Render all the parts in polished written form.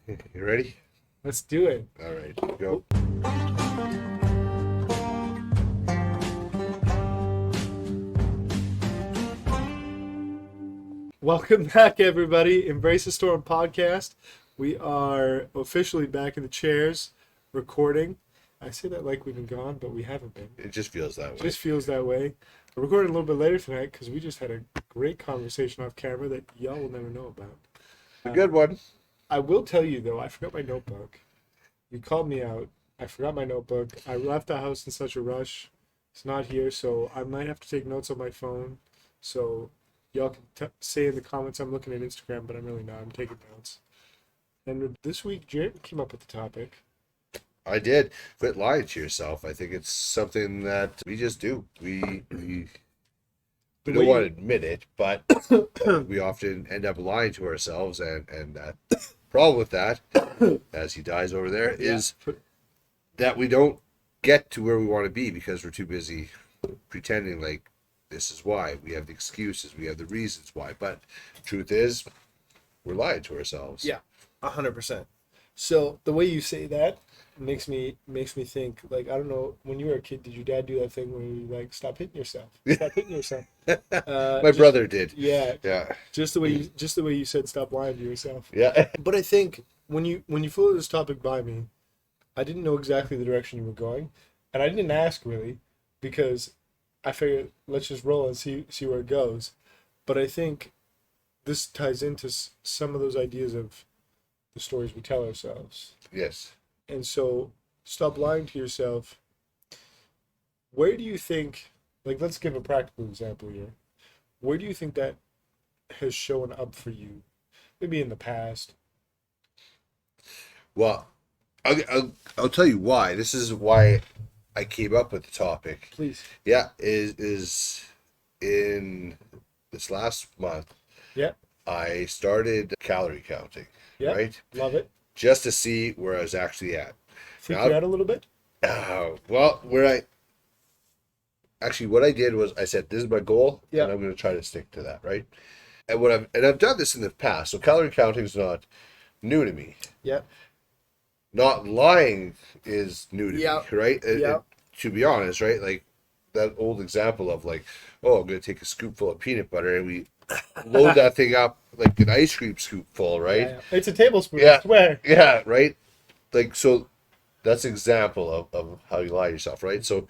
You ready? Let's do it. All right, go. Welcome back, everybody. Embrace the Storm podcast. We are officially back in the chairs, recording. I say that like we've been gone, but we haven't been. It just feels that It way. just feels that way. We're recording a little bit later tonight because we just had a great conversation off camera that y'all will never know about. A good one. I will tell you, though, I forgot my notebook. You called me out. I forgot my notebook. I left the house in such a rush. It's not here, so I might have to take notes on my phone. So y'all can say in the comments I'm looking at Instagram, but I'm really not. I'm taking notes. And this week, Jared came up with the topic. I did. Quit lying to yourself. I think it's something that we just do. We don't want to admit it, but we often end up lying to ourselves, and that problem with that, as he dies over there, is that we don't get to where we want to be because we're too busy pretending like this is why. We have the excuses, we have the reasons why, but truth is, we're lying to ourselves. Yeah, 100%. So the way you say that makes me think, like, I don't know, when you were a kid, did your dad do that thing where you like stop hitting yourself? Stop hitting yourself. My brother did. Yeah. Yeah. Just the way you said stop lying to yourself. Yeah. But I think when you floated this topic by me, I didn't know exactly the direction you were going, and I didn't ask really because I figured let's just roll and see where it goes. But I think this ties into some of those ideas of the stories we tell ourselves. Yes. And so, stop lying to yourself. Where do you think, like, let's give a practical example here. Where do you think that has shown up for you? Maybe in the past. Well, I'll tell you why. This is why I came up with the topic. Please. Yeah, is in this last month. Yeah. I started calorie counting. Yeah. Right. Love it. Just to see where I was actually at. Freak you out a little bit? Well, what I did was I said this is my goal, Yeah. and I'm going to try to stick to that. Right. And I've done this in the past, so calorie counting is not new to me. Yeah. Not lying is new to Yeah. me, right? Yeah. To be honest, right? Like that old example of like, oh, I'm going to take a scoopful of peanut butter and we load that thing up like an ice cream scoop full, right? Yeah. It's a tablespoon, Yeah. I swear. Yeah, right? Like, so that's an example of how you lie to yourself, right? So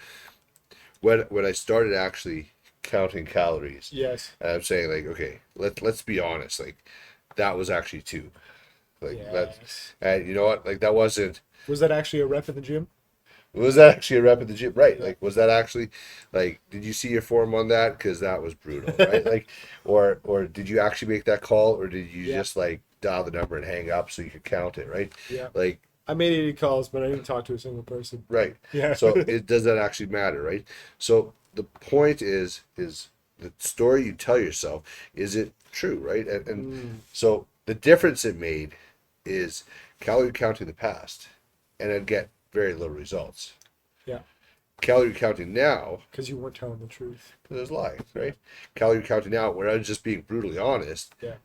when I started actually counting calories, Yes. and I'm saying like, okay, let's be honest, like that was actually two. Like that, Yes. and you know what? Like that wasn't. Was that actually a rep in the gym? Was that actually a rep at the gym? Right. Like, was that actually, like, did you see your form on that? Because that was brutal, right? Like, or did you actually make that call, or did you just like dial the number and hang up so you could count it, right? Yeah. Like, I made 80 calls, but I didn't talk to a single person. right. Yeah. So does that actually matter, right? So the point is the story you tell yourself, is it true, right? And so the difference it made is calorie counting in the past, and I'd get very little results. Yeah. Calorie counting now, Because you weren't telling the truth. because I was lying, right? Calorie counting now, where I was just being brutally honest, Yeah.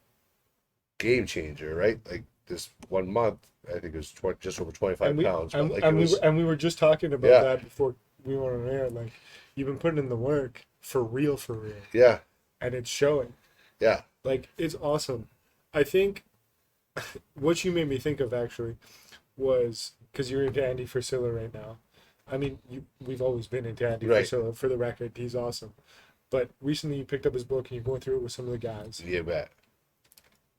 game changer, right? Like this 1 month, I think it was just over 25 pounds. But like we were just talking about Yeah. that before we went on air. Like, you've been putting in the work for real, yeah, and it's showing. yeah, Like, it's awesome. I think what you made me think of actually was because you're into Andy Frisella right now. I mean, we've always been into Andy Right. Frisella, for the record. He's awesome. But recently you picked up his book and you're going through it with some of the guys. yeah, bet.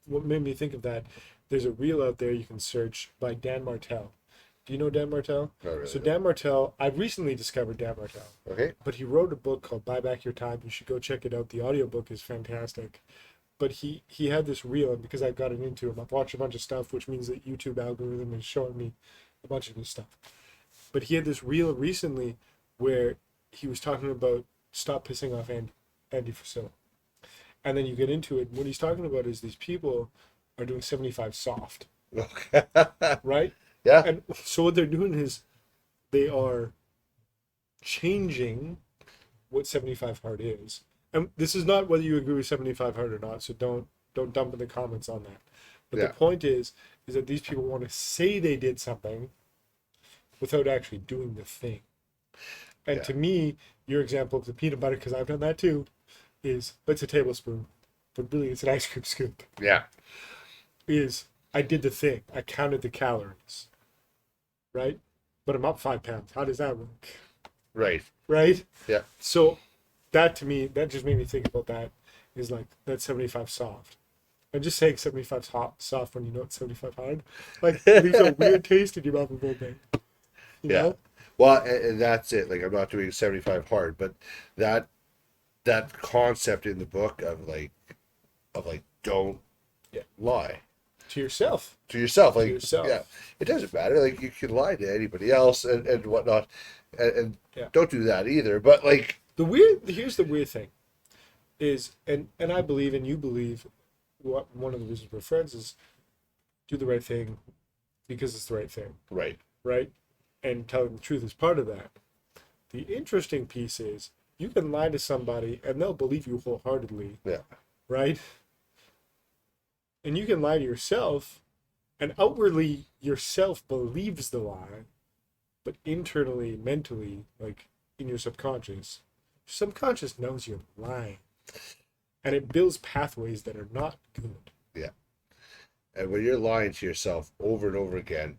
What made me think of that, there's a reel out there you can search by Dan Martell. Do you know Dan Martell? Not really. So Dan Martell, I recently discovered Dan Martell, Okay. but he wrote a book called Buy Back Your Time. You should go check it out. The audiobook is fantastic. But he had this reel, and because I've gotten into him, I've watched a bunch of stuff, which means that YouTube algorithm is showing me a bunch of new stuff. But he had this reel recently where he was talking about stop pissing off Andy Frisella. And then you get into it, and what he's talking about is these people are doing 75 soft, Okay. right? Yeah. And so what they're doing is they are changing what 75 hard is. And this is not whether you agree with 75 hard or not, so don't dump in the comments on that. But Yeah. the point is that these people want to say they did something without actually doing the thing. And Yeah. to me, your example of the peanut butter, because I've done that too, is it's a tablespoon, but really it's an ice cream scoop. Yeah. Is I did the thing. I counted the calories, right? But I'm up 5 pounds. How does that work? Right. Right? Yeah. So that to me, that just made me think about that. Is like that 75 soft. And just saying 75 soft when you know it's 75 hard, like leaves a weird taste in your mouth a little bit. You Yeah. know? Well, and that's it. Like I'm not doing 75 hard, but that concept in the book of like don't Yeah. lie To yourself. to yourself. To Like yourself. yeah, it doesn't matter. Like you can lie to anybody else and whatnot, and Yeah. don't do that either. But like Here's the weird thing is, and I believe and you believe, what one of the reasons we're friends is do the right thing because it's the right thing, right, right? And telling the truth is part of that. The interesting piece is you can lie to somebody and they'll believe you wholeheartedly, yeah, right? And you can lie to yourself and outwardly yourself believes the lie, but internally, mentally, like in your subconscious knows you're lying. And it builds pathways that are not good. yeah. And when you're lying to yourself over and over again,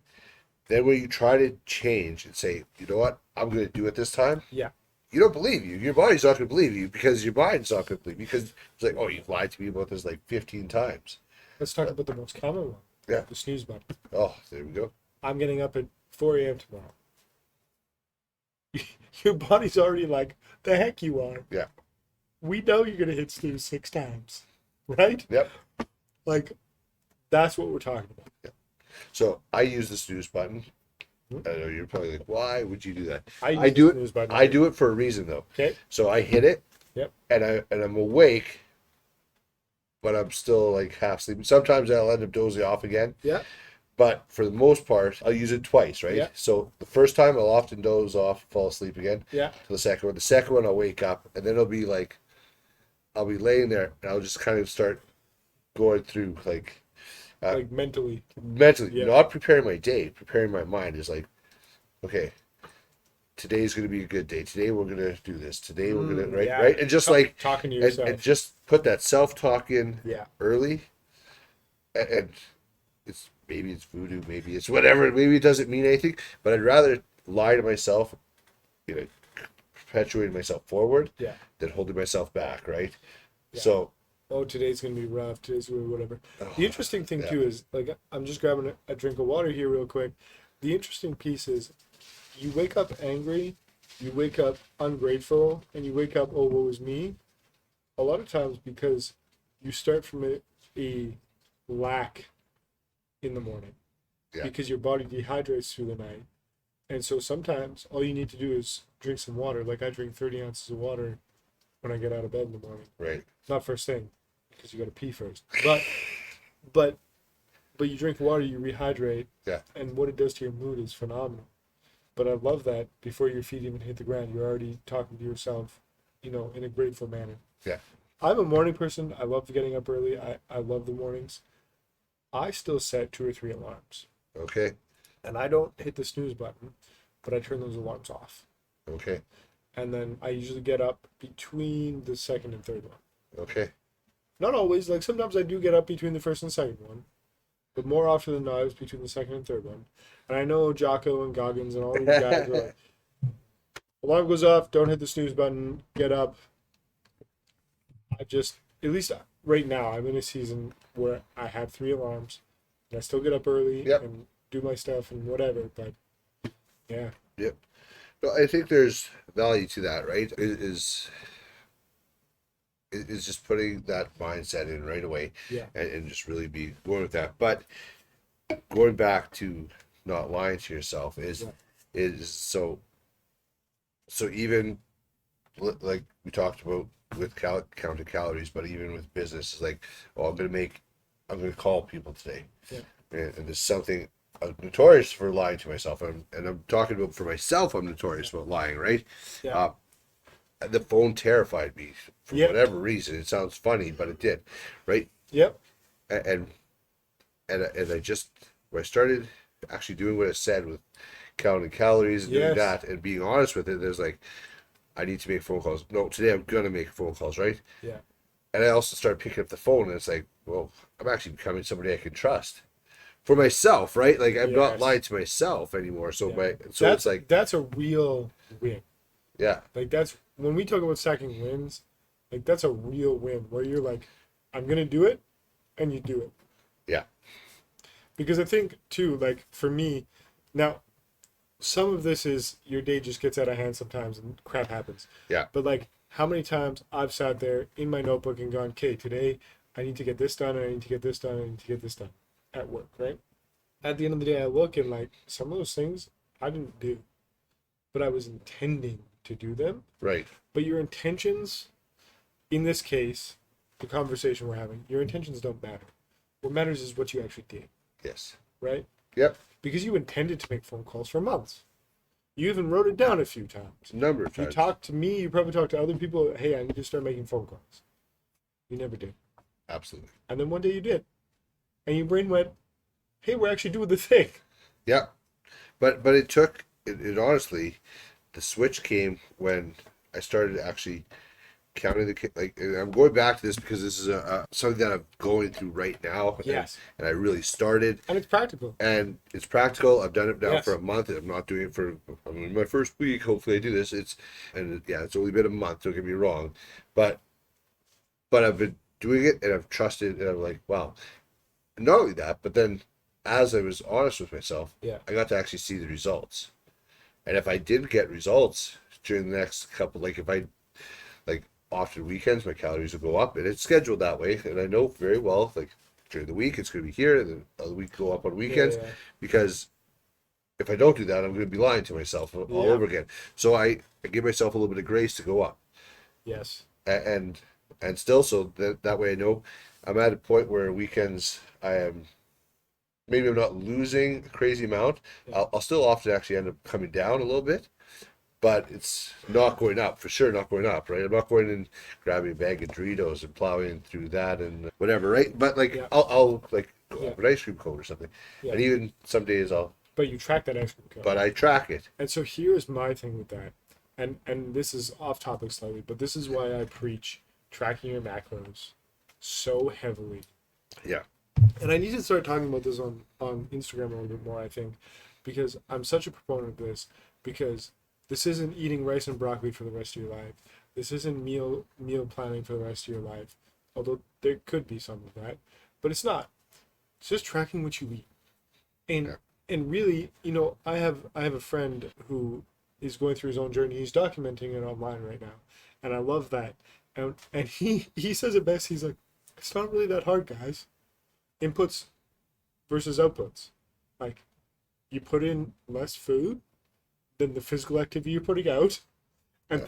then when you try to change and say, you know what, I'm going to do it this time. Yeah. You don't believe you. Your body's not going to believe you because your mind's not going to believe you because it's like, oh, you've lied to me about this like 15 times. Let's talk about the most common one. Yeah. The snooze button. Oh, there we go. I'm getting up at 4 a.m. tomorrow. Your body's already like, the heck you are. Yeah. We know you're going to hit snooze 6 times. Right? Yep. Like, that's what we're talking about. Yep. So I use the snooze button. I know you're probably like, why would you do that? I do it. Snooze button. I do it for a reason though. Okay. So I hit it. Yep. And I'm awake, but I'm still like half sleeping. Sometimes I'll end up dozing off again. Yeah. But for the most part, I'll use it twice, right? Yeah. So the first time I'll often doze off, fall asleep again. Yeah. To the second one. The second one I'll wake up, and then it'll be like, I'll be laying there, and I'll just kind of start going through like mentally. mentally, Yeah. not preparing my day, preparing my mind is like, okay, today's going to be a good day. Today we're going to do this. Today we're going to, right? Yeah. Right? And just like, talking to yourself. and just put that self-talk in Yeah. early. And maybe it's voodoo, maybe it's whatever, maybe it doesn't mean anything, but I'd rather lie to myself, you know, perpetuating myself forward Yeah. than holding myself back, right? Yeah. So, Oh, today's gonna be rough. Today's gonna be whatever. The interesting thing yeah. too is like I'm just grabbing a drink of water here real quick. The interesting piece is you wake up angry, you wake up ungrateful, and you wake up, oh, woe is me. A lot of times because you start from a lack in the morning. Yeah. Because your body dehydrates through the night. And so sometimes all you need to do is drink some water. Like I drink 30 ounces of water when I get out of bed in the morning. right. Not first thing, because you got to pee first. But you drink water, you rehydrate. Yeah. And what it does to your mood is phenomenal. But I love that before your feet even hit the ground, you're already talking to yourself, in a grateful manner. Yeah. I'm a morning person. I love getting up early. I love the mornings. I still set 2 or 3 alarms. Okay. And I don't hit the snooze button, but I turn those alarms off. Okay. And then I usually get up between the second and third one. Okay. Not always. Like sometimes I do get up between the first and second one. But more often than not, it's between the second and third one. And I know Jocko and Goggins and all these guys are like, alarm goes off, don't hit the snooze button, get up. I just, at least right now, I'm in a season where I have 3 alarms. And I still get up early Yep. and do my stuff and whatever. But yeah. Yep. Well, I think there's value to that, right? It is just putting that mindset in right away, Yeah. and just really be going with that. But going back to not lying to yourself is so even like we talked about with counting calories, but even with business, is like, oh, I'm gonna call people today, Yeah. and there's something. I'm notorious for lying to myself, and I'm talking about for myself. I'm notorious about lying, right? Yeah. The phone terrified me for Yep. whatever reason. It sounds funny, but it did, right? Yep. And and I just when I started actually doing what I said with counting calories and doing Yes. that and being honest with it, there's like I need to make phone calls. No, today I'm gonna make phone calls, right? Yeah. And I also started picking up the phone, and it's like, well, I'm actually becoming somebody I can trust for myself, right? Like I'm not Yes. lying to myself anymore. So Yeah. it's like, That's a real win. yeah, Like that's when we talk about stacking wins, like that's a real win where you're like, I'm gonna do it, and you do it. yeah, Because I think too, like for me, now some of this is your day just gets out of hand sometimes and crap happens. yeah, But like how many times I've sat there in my notebook and gone, okay, today I need to get this done, and I need to get this done, and I need to get this done at work, right? At the end of the day, I look and like some of those things I didn't do, but I was intending to do them. right, But your intentions, in this case, the conversation we're having, your intentions don't matter. What matters is what you actually did, yes, right? yep, Because you intended to make phone calls for months. You even wrote it down a few times. a number of You times, talked to me, you probably talked to other people, hey, I need to start making phone calls. You never did. absolutely, And then one day you did. And your brain went, hey, we're actually doing the thing. yeah. But it took it honestly, the switch came when I started actually counting like and I'm going back to this because this is a something that I'm going through right now. Yes. And I really started. And it's practical. And it's practical. I've done it now Yes. for a month. I'm not doing it for. I'm in my first week. Hopefully, I do this. It's only been a month. Don't get me wrong, but I've been doing it and I've trusted and I'm like, wow. Not only that, but then as I was honest with myself, Yeah. I got to actually see the results. And if I did get results during the next couple, like if I like often weekends, my calories will go up, and it's scheduled that way, and I know very well like during the week it's going to be here, and then the week go up on weekends, Yeah. because if I don't do that, I'm going to be lying to myself all Yeah. over again. So I give myself a little bit of grace to go up, Yes. and still, so that way I know I'm at a point where weekends I am. Maybe I'm not losing a crazy amount. Yeah. I'll still often actually end up coming down a little bit, but it's not going up, for sure not going up, right? I'm not going and grabbing a bag of Doritos and plowing through that and whatever, right? But like Yeah. I'll like go Yeah. up an ice cream cone or something. Yeah. And even some days But you track that ice cream cone. but I track it. And so here's my thing with that. And this is off topic slightly, but this is why I preach tracking your macros so heavily. Yeah. And I need to start talking about this on Instagram a little bit more, I think, because I'm such a proponent of this, because this isn't eating rice and broccoli for the rest of your life. This isn't meal planning for the rest of your life. Although there could be some of that. But it's not. It's just tracking what you eat. And Yeah. and really, I have a friend who is going through his own journey. He's documenting it online right now. And I love that. And he says it best. He's like, it's not really that hard, guys. Inputs versus outputs. Like, you put in less food than the physical activity you're putting out, and Yeah.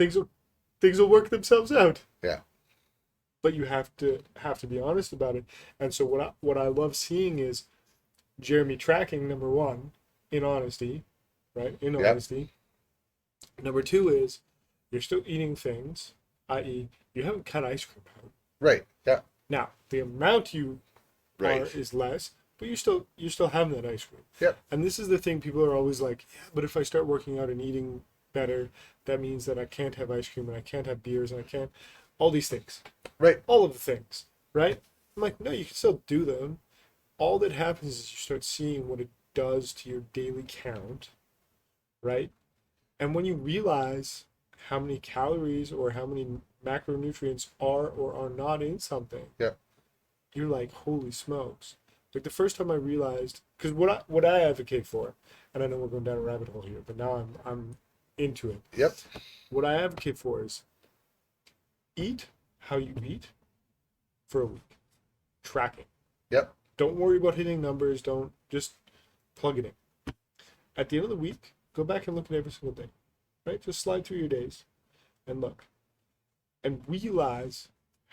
things will work themselves out. Yeah. But you have to be honest about it. And so what I love seeing is Jeremy tracking, number one, in honesty, right? In Yep. honesty. Number two is you're still eating things, i.e., you haven't cut ice cream out. Right. Yeah. Now, the amount you Right. is less, but you're still having that ice cream. Yep. And this is the thing, people are always like, yeah, but if I start working out and eating better, that means that I can't have ice cream and I can't have beers and I can't all these things. Right. All of the things, right? I'm like, no, you can still do them. All that happens is you start seeing what it does to your daily count, right? And when you realize how many calories or how many macronutrients are or are not in something, Yeah. you're like, holy smokes. Like the first time I realized, because what I advocate for, and I know we're going down a rabbit hole here, but now I'm into it. Yep. What I advocate for is eat how you eat for a week. Track it. Yep. Don't worry about hitting numbers. Don't just plug it in. At the end of the week, go back and look at every single day. Right? Just slide through your days and look. And realize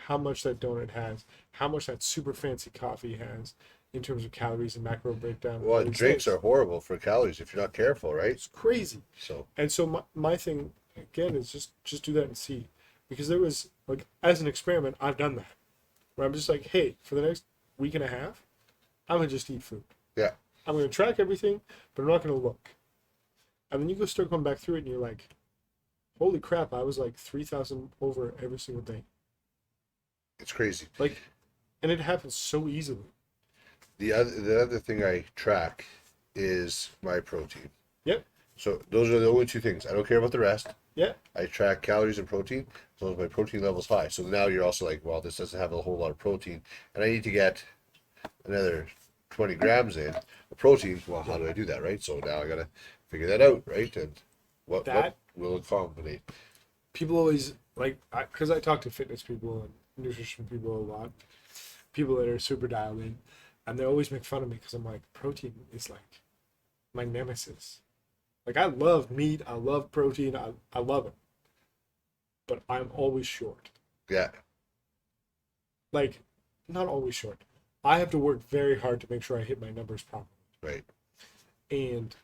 how much that donut has, how much that super fancy coffee has in terms of calories and macro breakdown. Well, and drinks are horrible for calories if you're not careful, right? It's crazy. So And so my thing again is just do that and see, because there was like, as an experiment, I've done that where I'm just like, hey, for the next week and a half, I'm gonna just eat food. Yeah. I'm gonna track everything, but I'm not gonna look. And then you go start going back through it, and you're like, holy crap! I was like 3,000 over every single day. It's crazy. Like, and it happens so easily. The other thing I track is my protein. Yep. So those are the only two things. I don't care about the rest. Yeah. I track calories and protein, as long as my protein level's high. So now you're also like, well, this doesn't have a whole lot of protein, and I need to get another 20 grams in of protein. Well, how do I do that, right? So now I gotta figure that out, right? And what will it combine? People always like, because I talk to fitness people and nutrition people a lot, people that are super dialed in, and they always make fun of me because I'm like, protein is like my nemesis. Like, I love meat, I love protein, I love it, but I'm always short. Yeah. Like, not always short. I have to work very hard to make sure I hit my numbers properly. Right. And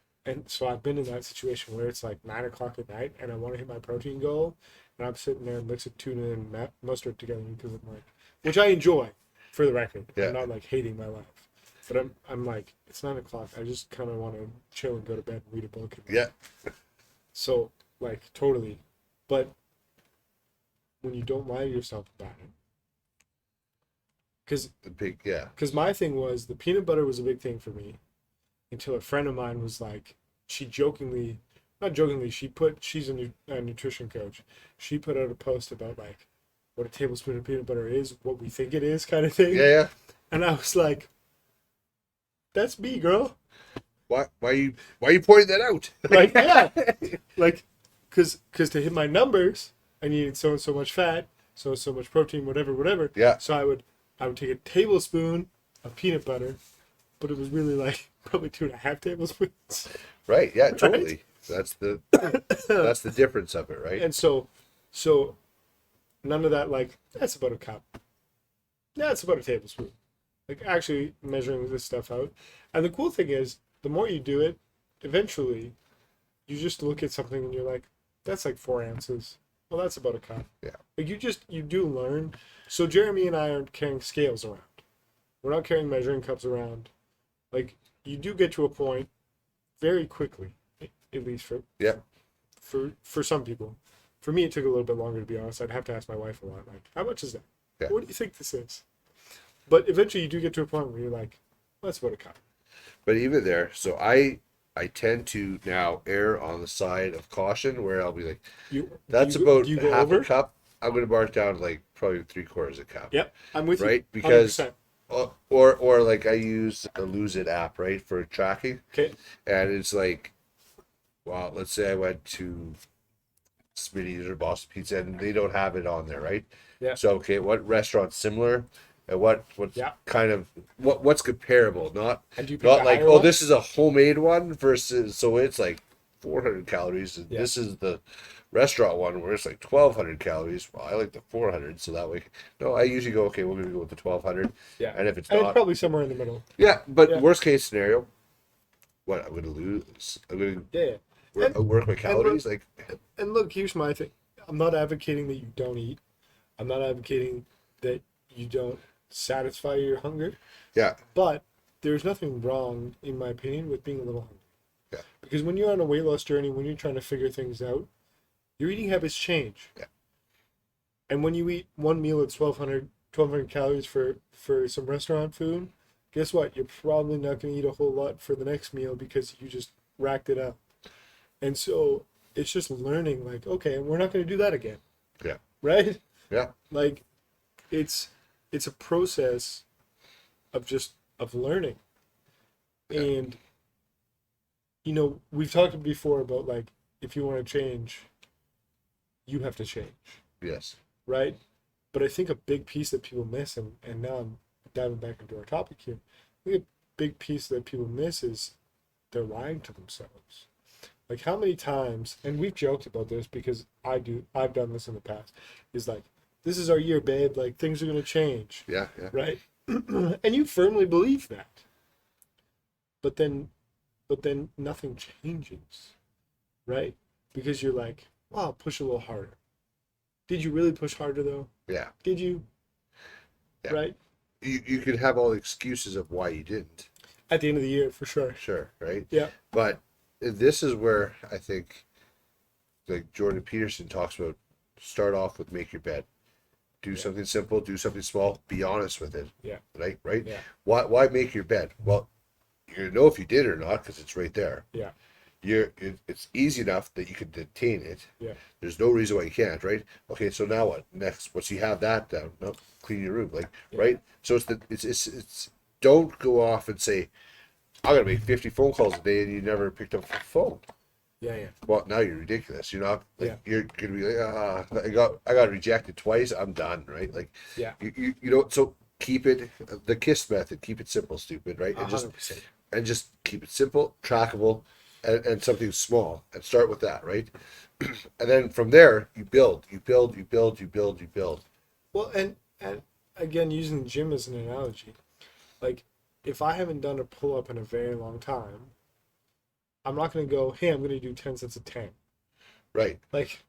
so I've been in that situation where it's like 9 o'clock at night and I want to hit my protein goal, and I'm sitting there and mixing tuna and mustard together because I'm like, which I enjoy, for the record. Yeah. I'm not like hating my life, but I'm like, it's 9 o'clock. I just kind of want to chill and go to bed and read a book. Yeah. So like totally, but when you don't lie to yourself about it, because my thing was the peanut butter was a big thing for me until a friend of mine was like, she's a nutrition coach. She put out a post about like what a tablespoon of peanut butter is, what we think it is, kind of thing. Yeah. And I was like, that's me, girl. Why you pointing that out? Like, yeah. Like, because to hit my numbers, I needed so and so much fat, so much protein, whatever. Yeah. So I would take a tablespoon of peanut butter, but it was really like probably 2.5 tablespoons. Right. Yeah. Right? Totally. That's the difference of it, right? And so none of that like, that's about a cup. That's about a tablespoon. Like, actually measuring this stuff out. And the cool thing is, the more you do it, eventually you just look at something and you're like, that's like 4 ounces. Well, that's about a cup. Yeah. Like, you do learn. So Jeremy and I aren't carrying scales around. We're not carrying measuring cups around. Like, you do get to a point very quickly, at least for some people. For me, it took a little bit longer, to be honest. I'd have to ask my wife a lot, like, how much is that? Yeah. What do you think this is? But eventually you do get to a point where you're like, well, that's about a cup. But even there, so I tend to now err on the side of caution, where I'll be like, that's about half a cup. I'm going to mark down like probably 3/4 a cup. Yep, I'm with you. Right? Because 100%. or like I use the Lose It app, right, for tracking. Okay. And it's like, well, let's say I went to Smitty's or Boston Pizza and they don't have it on there, right? Yeah. So okay, what restaurant's similar? And what's kind of what's comparable? Not like, oh, this is a homemade one versus, so it's like 400 calories and this is the restaurant one where it's like 1,200 calories. Well, I like the 400, so that way, no, I usually go, okay, we're gonna go with the 1,200. Yeah. And if it's and not, it's probably somewhere in the middle. Yeah, but worst case scenario, what I'm gonna lose? I'm gonna work my calories, And look, here's my thing. I'm not advocating that you don't eat. I'm not advocating that you don't satisfy your hunger. Yeah. But there's nothing wrong, in my opinion, with being a little hungry. Yeah. Because when you're on a weight loss journey, when you're trying to figure things out, your eating habits change. Yeah. And when you eat one meal at 1,200 calories for some restaurant food, guess what? You're probably not going to eat a whole lot for the next meal because you just racked it up. And so it's just learning, like, okay, we're not going to do that again. Yeah. Right? Yeah. Like, it's a process of learning. Yeah. And, you know, we've talked before about, like, if you want to change, you have to change. Yes. Right? But I think a big piece that people miss, and now I'm diving back into our topic here, I think a big piece that people miss is they're lying to themselves. Like, how many times, and we've joked about this because I've done this in the past, is like, this is our year, babe, like, things are going to change. Yeah. Right? And you firmly believe that. But then nothing changes. Right? Because you're like, well, I'll push a little harder. Did you really push harder, though? Yeah. Did you? Yeah. Right? you can have all the excuses of why you didn't. At the end of the year, for sure. Sure, right? Yeah. But this is where I think, like Jordan Peterson talks about, start off with make your bed. Do something simple, do something small, be honest with it. Yeah. Right? Yeah. Why make your bed? Well, you're gonna know if you did or not because it's right there. Yeah. It's easy enough that you can detain it. Yeah. There's no reason why you can't, right? Okay, so now what? Next, once you have that down, no, clean your room, like right? So it's don't go off and say, I'm gonna make 50 phone calls a day and you never picked up the phone. Yeah. Well, now you're ridiculous. You're not like Yeah. you're gonna be like, I got rejected twice. I'm done, right? Like, Yeah. you know. So keep it the KISS method. Keep it simple, stupid, right? 100%. And just keep it simple, trackable, and something small, and start with that, right? And then from there, you build. Well, and again, using the gym as an analogy, like if I haven't done a pull up in a very long time, I'm not going to go, hey, I'm going to do 10 sets of 10. Right. Like,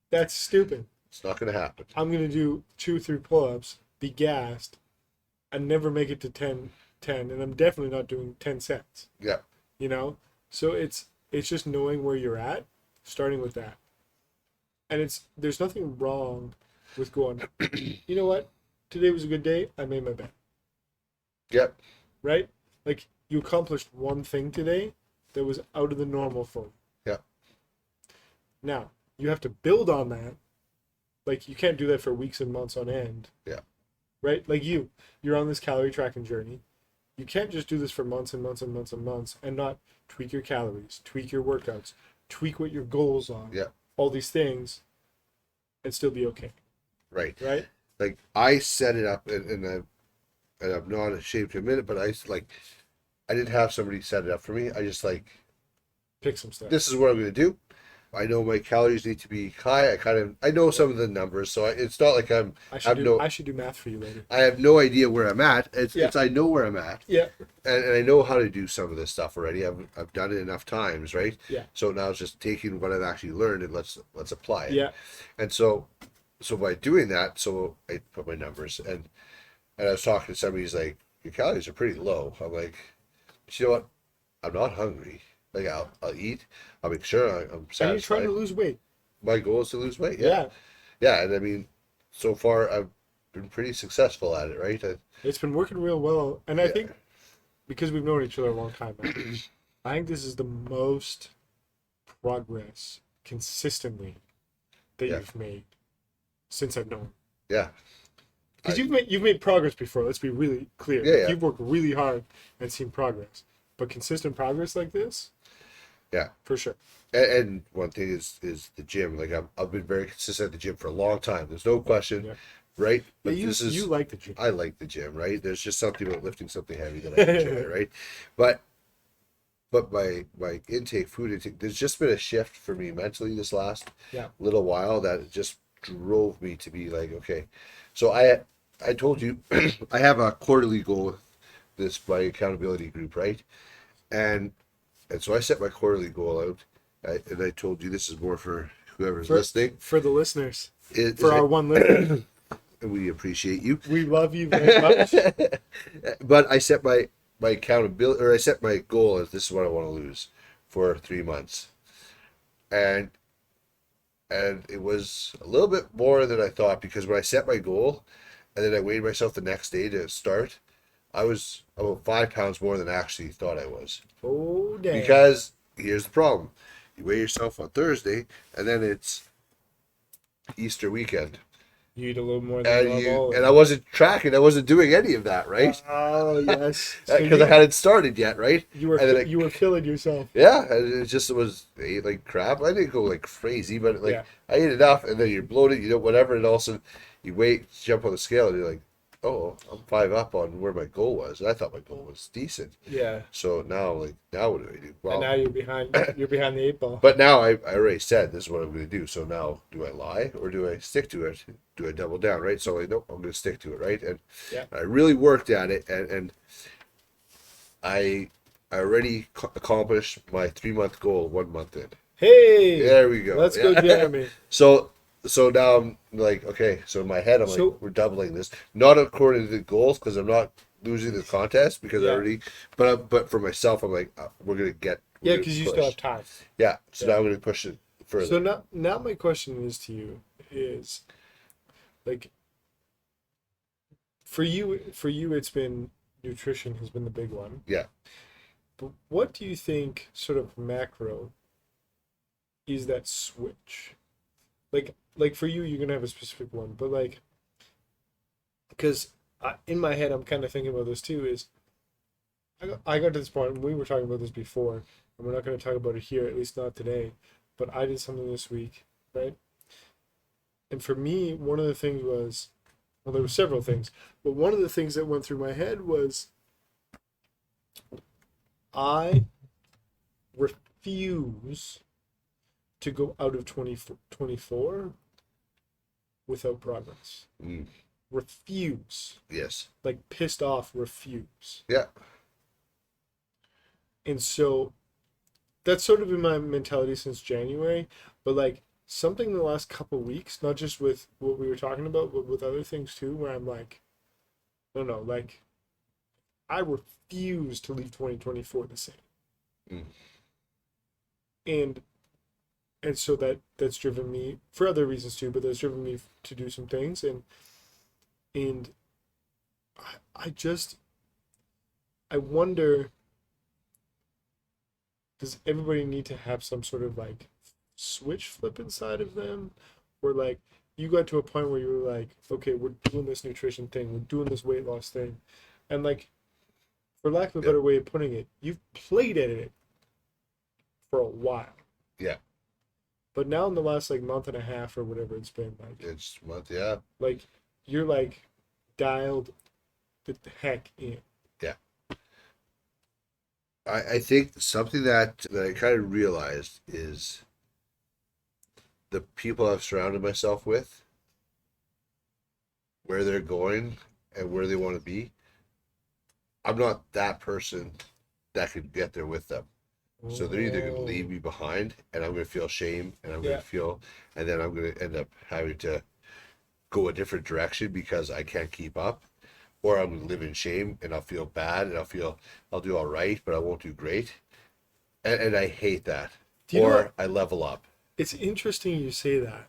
that's stupid. It's not going to happen. I'm going to do 2-3 pull ups, be gassed, and never make it to 10, and I'm definitely not doing 10 sets. Yeah. You know? So it's just knowing where you're at, starting with that. And there's nothing wrong with going, you know what? Today was a good day. I made my bed. Yep. Right? Like, you accomplished one thing today that was out of the normal for you. Yeah. Now, you have to build on that. Like, you can't do that for weeks and months on end. Yeah. Right? Like you're on this calorie tracking journey. You can't just do this for months and months and months and months and not tweak your calories, tweak your workouts, tweak what your goals are. Yeah. All these things and still be okay. Right. Right? Like, I set it up, and I'm not ashamed to admit it, but I didn't have somebody set it up for me. I just Pick some stuff. this is what I'm going to do. I know my calories need to be high. I know some of the numbers, so it's not like I should do math for you later. I have no idea where I'm at. It's I know where I'm at. Yeah. And I know how to do some of this stuff already. I've done it enough times, right? Yeah. So now it's just taking what I've actually learned and let's apply it. Yeah. And so by doing that, so I put my numbers, and I was talking to somebody who's like, your calories are pretty low. I'm like, but you know what? I'm not hungry. Like, I'll eat. I'll make sure I'm satisfied. And you're trying to lose weight. My goal is to lose weight. Yeah. Yeah, and I mean, so far I've been pretty successful at it, right? It's been working real well, and I think because we've known each other a long time now, I think this is the most progress consistently that you've made since I've known. Yeah. Because you've made progress before. Let's be really clear. Yeah, yeah. You've worked really hard and seen progress, but consistent progress like this, yeah, for sure. And one thing is the gym. Like, I've been very consistent at the gym for a long time. There's no question, right? But you like the gym. I like the gym, right? There's just something about lifting something heavy that I enjoy, right? But my food intake, there's just been a shift for me mentally this last little while that it just drove me to be like, okay. So I told you I have a quarterly goal with my accountability group, right? And so I set my quarterly goal out, and I told you this is more for whoever's listening. For the listeners. Our one listener. We appreciate you. We love you very much. But I set my accountability, or I set my goal as this is what I want to lose for 3 months. And it was a little bit more than I thought, because when I set my goal and then I weighed myself the next day to start, I was about 5 pounds more than I actually thought I was. Oh, damn. Because here's the problem. You weigh yourself on Thursday, and then it's Easter weekend. You eat a little more than normal. And I wasn't tracking. I wasn't doing any of that, right? Oh, yes. Because I hadn't started yet, right? You were killing yourself. Yeah, it was I ate like crap. I didn't go like crazy, but I ate enough, and then you're bloated, whatever, and also you jump on the scale, and you're like, oh, I'm 5 up on where my goal was. And I thought my goal was decent. Yeah. So now what do I do? Well, and now you're behind the 8 ball. But now I already said this is what I'm going to do. So now, do I lie or do I stick to it? Do I double down, right? So nope, I'm going to stick to it, right? And I really worked at it, and I already accomplished my 3-month goal 1 month in. Hey! There we go. Let's go, Jeremy. So So now I'm like, okay, so in my head I'm like, So we're doubling this, not according to the goals because I'm not losing the contest because I yeah, already, but for myself I'm like, we're yeah, gonna because you still have push, time. yeah. So Yeah. now I'm gonna push it So further. now my question is to you is like for you it's been nutrition has been the big one. Yeah. But what do you think sort of macro is that switch? Like for you, you're gonna have a specific one, but like because in my head I'm kind of thinking about this too. Is I got to this point, and we were talking about this before, and we're not going to talk about it here, at least not today. But I did something this week, right? And for me, one of the things was, well, there were several things, but one of the things that went through my head was I refuse to go out of 2024 without progress. Mm, Refuse. yes. Like pissed off, refuse. Yeah. And so that's sort of been my mentality since January. But like something in the last couple weeks, not just with what we were talking about, but with other things too, where I'm like, no, no, like I refuse to leave 2024 the same. Mm, And so that's driven me for other reasons too, but that's driven me to do some things and I just I wonder, does everybody need to have some sort of like switch flip inside of them, or like you got to a point where you were like, okay, we're doing this nutrition thing, we're doing this weight loss thing, and like for lack of a yep. better way of putting it, you've played at it for a while, Yeah. but now in the last like month and a half or whatever it's been, It's month. Yeah. like you're like dialed the heck in. Yeah. I think something that I kind of realized is the people I've surrounded myself with, where they're going and where they want to be. I'm not that person that could get there with them. So they're either going to Oh, leave me behind and I'm going to feel shame and I'm going yeah. to feel, and then I'm going to end up having to go a different direction because I can't keep up, or I'm going to live in shame and I'll feel bad and I'll do all right, but I won't do great. And I hate that. Do you know what? Or I level up. It's interesting you say that.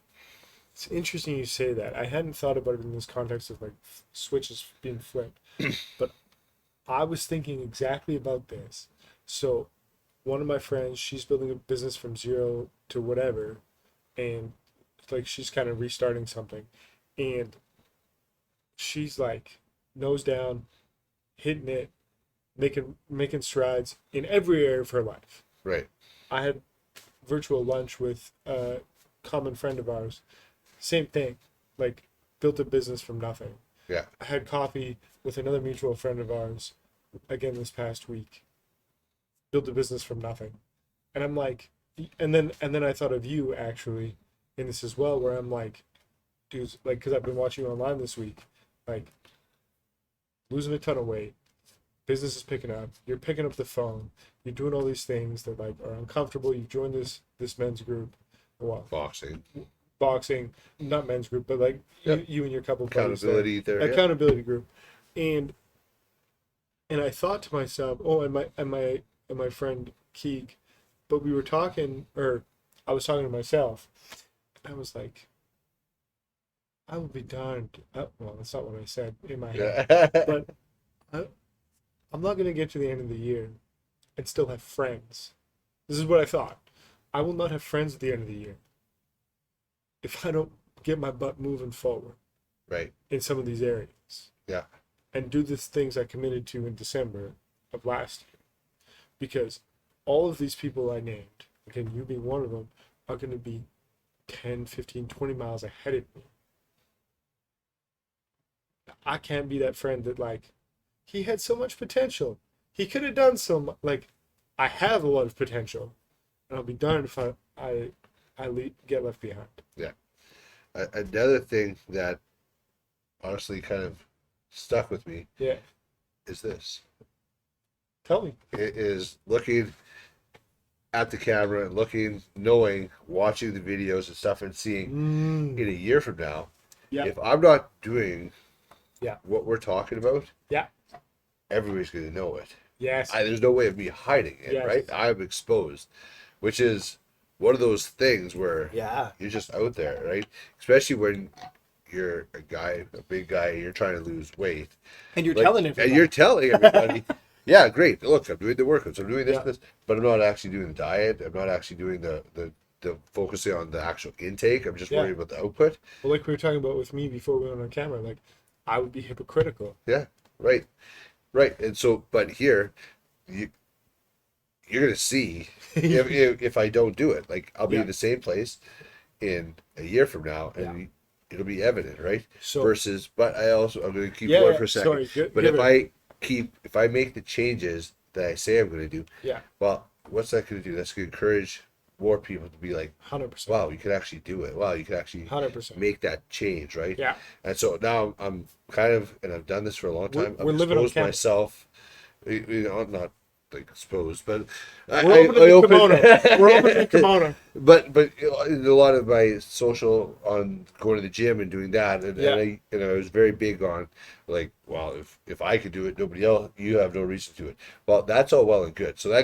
It's interesting you say that. I hadn't thought about it in this context of like switches being flipped, but I was thinking exactly about this. So, one of my friends, she's building a business from zero to whatever, and like she's kind of restarting something, and she's like nose down, hitting it, making strides in every area of her life. Right. I had virtual lunch with a common friend of ours. Same thing, like built a business from nothing. Yeah. I had coffee with another mutual friend of ours again this past week. Built a business from nothing. And I'm like, and then I thought of you actually in this as well, where I'm like, dude, like, because I've been watching you online this week, like losing a ton of weight, business is picking up, you're picking up the phone, you're doing all these things that like are uncomfortable. You've joined this men's group, well, Boxing. boxing, not men's group, but like Yep. you and your couple buddies there, Accountability there. Yeah. accountability group, and I thought to myself, oh, and my friend Keeg, but we were talking, or I was talking to myself, and I was like, I would be darned. Well, that's not what I said in my head, Yeah. but I, I'm not gonna get to the end of the year and still have friends. This is what I thought. I will not have friends at the end of the year if I don't get my butt moving forward Right. in some of these areas Yeah. and do the things I committed to in December of last year. Because all of these people I named, again, you being one of them, are going to be 10, 15, 20 miles ahead of me. I can't be that friend that, like, he had so much potential. He could have done so much. Like, I have a lot of potential, and I'll be darned if I get left behind. Yeah. Another thing that honestly kind of stuck with me Yeah. is this. Tell me. It is looking at the camera and looking, knowing, watching the videos and stuff and seeing in a year from now, Yeah. if I'm not doing Yeah. what we're talking about, Yeah. everybody's going to know it. Yes. There's no way of me hiding it, Yes. right? I'm exposed, which is one of those things where Yeah. you're just out there, right? Especially when you're a guy, a big guy, you're trying to lose weight. And you're telling everybody. And you're telling everybody, yeah, great. Look, I'm doing the workouts. I'm doing this, Yeah. this, but I'm not actually doing the diet. I'm not actually doing the focusing on the actual intake. I'm just Yeah. worried about the output. Well, like we were talking about with me before we went on camera, like I would be hypocritical. Yeah, right, right. And so, but here, you're gonna see if I don't do it. Like I'll be Yeah. in the same place in a year from now, and it'll be evident, right? So Versus, but I'm gonna keep Yeah, going yeah, for a second. sorry, But give if I make the changes that I say I'm gonna do, yeah, well, what's that gonna do? That's gonna encourage more people to be like, 100%. wow, you can actually do it. Wow, you can actually 100%. make that change, right? Yeah. And so now I'm kind of, and I've done this for a long time. We're I've living on exposed camera. myself, not like exposed, but We're opening the kimono. We're opening the kimono. But in a lot of my social on going to the gym and doing that, and, Yeah. and I was very big on like, well, if I could do it, nobody else, you have no reason to do it. Well, that's all well and good. So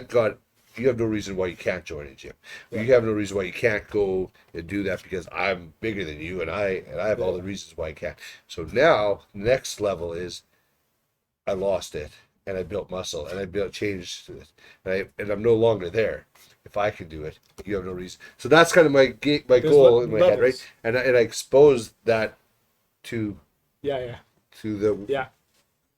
you have no reason why you can't join a gym. Yeah. You have no reason why you can't go and do that because I'm bigger than you and I have all the reasons why I can't. So now next level is I lost it and I built muscle and I built change to it and I'm no longer there. If I can do it, you have no reason. So that's kind of my goal in my head, right? And I exposed that to Yeah. the Yeah.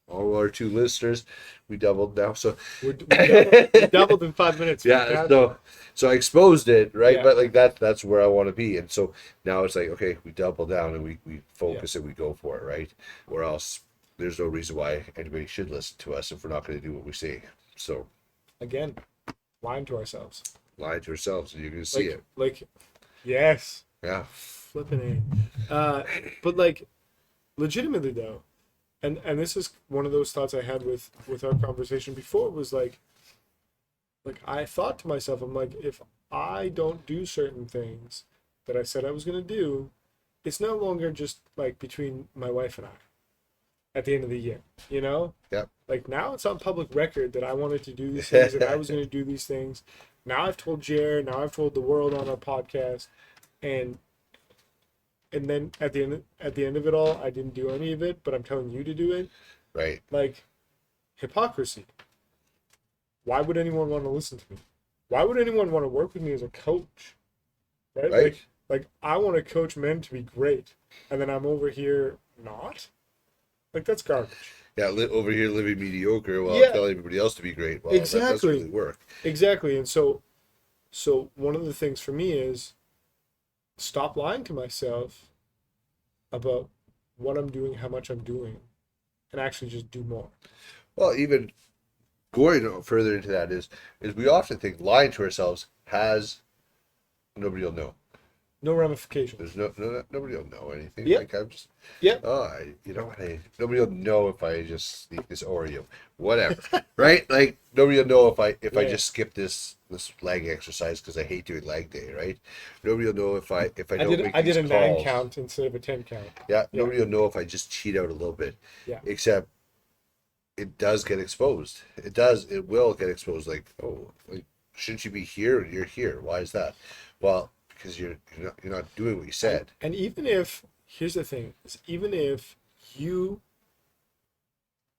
all our two listeners. We doubled now, so We doubled in 5 minutes. yeah. So I exposed it, right? Yeah. But like that's where I want to be, and so now it's like, okay, we double down and we focus and we go for it, right? Or else there's no reason why anybody should listen to us if we're not going to do what we say. So Again, lying to ourselves. lie to ourselves, and you're going to see it. Like, yes. Yeah. Flipping A. But like, legitimately though, and this is one of those thoughts I had with our conversation before, was like I thought to myself, I'm like, if I don't do certain things that I said I was going to do, it's no longer just like between my wife and I at the end of the year, you know? Yep. Like now it's on public record that I wanted to do these things, that I was going to do these things. Now I've told Jared, now I've told the world on our podcast, and then at the end of it all, I didn't do any of it, but I'm telling you to do it. Right. Like, hypocrisy. Why would anyone want to listen to me? Why would anyone want to work with me as a coach? Right? Like I want to coach men to be great, and then I'm over here not? Like, that's garbage. Yeah, over here living mediocre while telling everybody else to be great. Well, Exactly. That doesn't really work. Exactly. And so one of the things for me is stop lying to myself about what I'm doing, how much I'm doing, and actually just do more. Well, even going further into that is we often think lying to ourselves has nobody will know. No ramifications. There's nobody will know anything. Yep. Like I'm just Yep. nobody will know if I just sneak this Oreo, whatever, right? Like nobody will know if I just skip this leg exercise because I hate doing leg day, right? Nobody will know if I don't I did a 9 calls. count instead of a 10 count. Yeah, nobody will know if I just cheat out a little bit. Yeah. Except it does get exposed. It will get exposed. Like, oh, like, shouldn't you be here? You're here. Why is that? Well, because you're not doing what you said. And even if, here's the thing, is even if you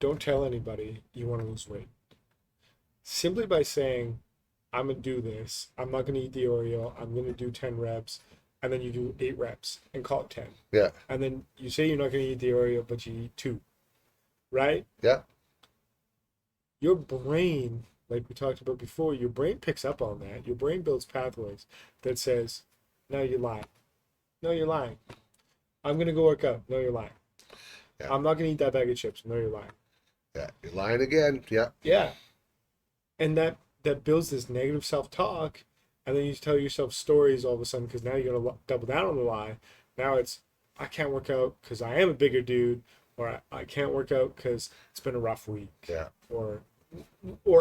don't tell anybody you want to lose weight, simply by saying, I'm going to do this, I'm not going to eat the Oreo, I'm going to do 10 reps, and then you do 8 reps and call it 10. Yeah. And then you say you're not going to eat the Oreo, but you eat 2. Right? Yeah. Your brain, like we talked about before, your brain picks up on that. Your brain builds pathways that says, no, you're lying. No, you're lying. I'm going to go work out. No, you're lying. Yeah. I'm not going to eat that bag of chips. No, you're lying. Yeah. You're lying again. Yeah. Yeah. And that builds this negative self-talk, and then you tell yourself stories all of a sudden because now you're going to double down on the lie. Now it's, I can't work out because I am a bigger dude, or I can't work out because it's been a rough week. Yeah. Or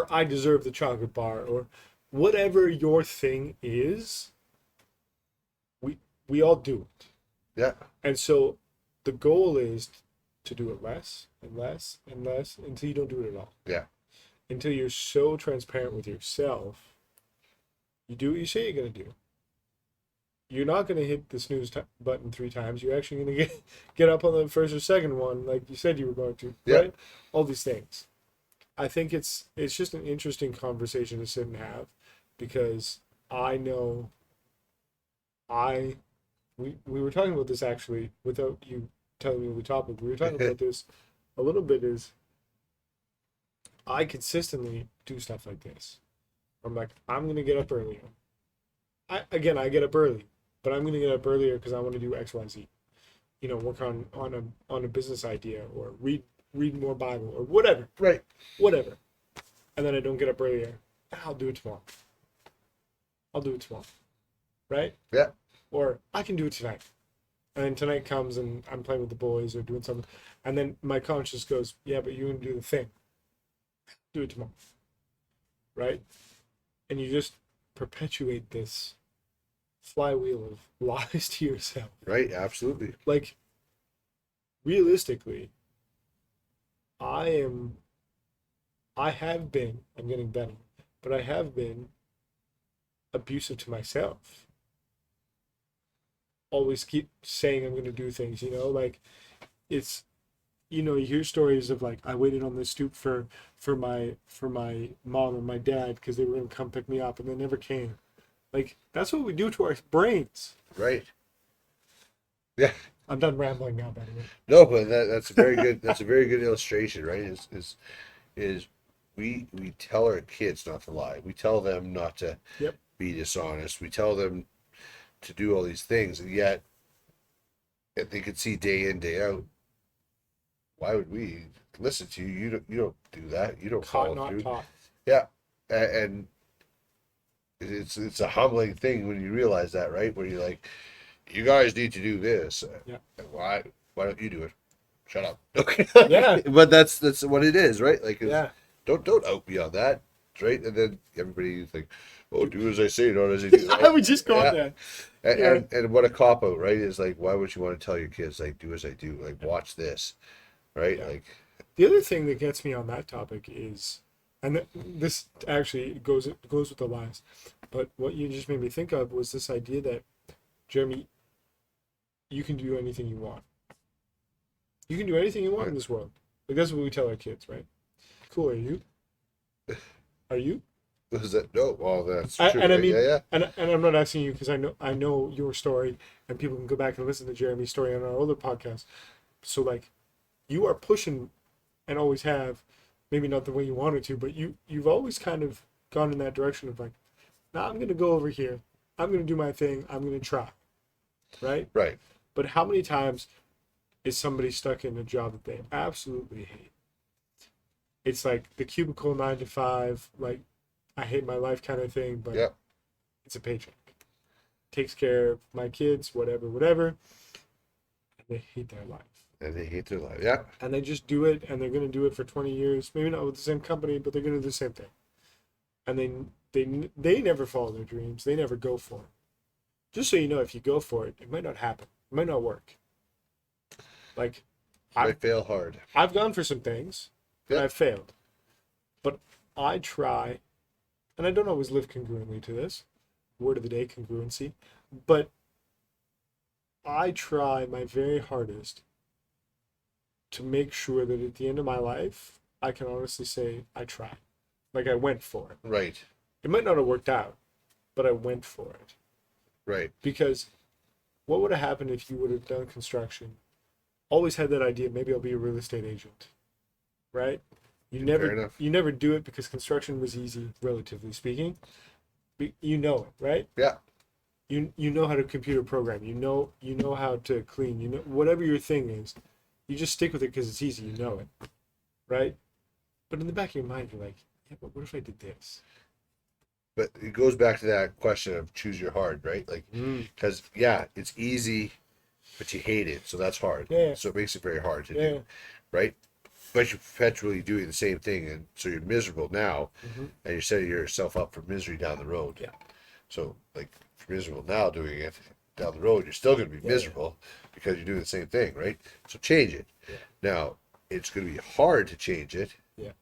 I deserve the chocolate bar, or whatever your thing is, we all do it. Yeah. And so the goal is to do it less and less and less until you don't do it at all. Yeah. Until you're so transparent with yourself, you do what you say you're going to do. You're not going to hit the snooze button 3 times. You're actually going to get up on the first or second one like you said you were going to, Yeah. right? All these things. I think it's just an interesting conversation to sit and have, because I know we were talking about this actually without you telling me the topic. We were talking about this a little bit. Is I consistently do stuff like this. I'm like, I'm gonna get up earlier. I get up early, but I'm gonna get up earlier because I want to do X, Y, Z. You know, work on a business idea, or read more Bible, or whatever. Right. Whatever. And then I don't get up earlier. I'll do it tomorrow. Right? Yeah. Or I can do it tonight. And then tonight comes and I'm playing with the boys or doing something. And then my conscience goes, yeah, but you're going to do the thing. Do it tomorrow. Right? And you just perpetuate this flywheel of lies to yourself. Right. Absolutely. Like, realistically, I'm getting better, but I have been abusive to myself. Always keep saying I'm going to do things, like it's, you hear stories of like, I waited on the stoop for my mom and my dad because they were going to come pick me up and they never came. Like, that's what we do to our brains. Right. Yeah. I'm done rambling now, by the way. No, but that's a very good, that's a very good illustration, right? Is we tell our kids not to lie. We tell them not to Yep. be dishonest. We tell them to do all these things, and yet if they could see day in, day out, why would we listen to you? You don't do that. You don't Caught, follow not through. taught. Yeah, and it's a humbling thing when you realize that, right? Where you're like, you guys need to do this. Yeah. Why don't you do it? Shut up. Okay. Yeah. But that's what it is, right? Like, Yeah. don't out me on that, right? And then everybody's like, oh, do as I say, not as I do. I would just go on Yeah. there. And what a cop out, right? Is like, why would you want to tell your kids like, do as I do, like, watch this, right? Yeah. Like, The other thing that gets me on that topic is, and this actually goes with the lies, but what you just made me think of was this idea that, Jeremy, you can do anything you want. You can do anything you want in this world. Like, that's what we tell our kids, right? Cool. Are you? Are you? was that no? Well, that's true. And I mean, yeah. and I'm not asking you because I know your story, and people can go back and listen to Jeremy's story on our other podcast. So like, you are pushing, and always have, maybe not the way you wanted to, but you've always kind of gone in that direction of like, nah, I'm gonna go over here. I'm gonna do my thing. I'm gonna try. Right. Right. But how many times is somebody stuck in a job that they absolutely hate? It's like the cubicle 9 to 5, like, I hate my life kind of thing, but Yeah. it's a paycheck. Takes care of my kids, whatever. And they hate their life. And they hate their life. Yeah. And they just do it, and they're going to do it for 20 years. Maybe not with the same company, but they're going to do the same thing. And they never follow their dreams. They never go for it. Just so you know, if you go for it, it might not happen. It might not work. Like, I fail hard. I've gone for some things, and Yeah. I've failed. But I try, and I don't always live congruently to this. Word of the day, congruency. But I try my very hardest to make sure that at the end of my life, I can honestly say I tried. Like, I went for it. Right. It might not have worked out, but I went for it. Right. Because what would have happened if you would have done construction? Always had that idea, maybe I'll be a real estate agent. Right? You never do it because construction was easy, relatively speaking. You know it, right? Yeah. You know how to computer program. You know how to clean. You know, whatever your thing is, you just stick with it because it's easy. You know it, right? But in the back of your mind, you're like, yeah, but what if I did this? But it goes back to that question of choose your hard, right? Like, because it's easy, but you hate it, so that's hard. Yeah. So it makes it very hard to Yeah. do, right? but you're perpetually doing the same thing, and so you're miserable now, Mm-hmm. and you're setting yourself up for misery down the road. Yeah. So, like, if you're miserable now doing it, down the road, you're still going to be Yeah, miserable because you're doing the same thing, right? So change it. Yeah. Now, it's going to be hard to change it. Yeah.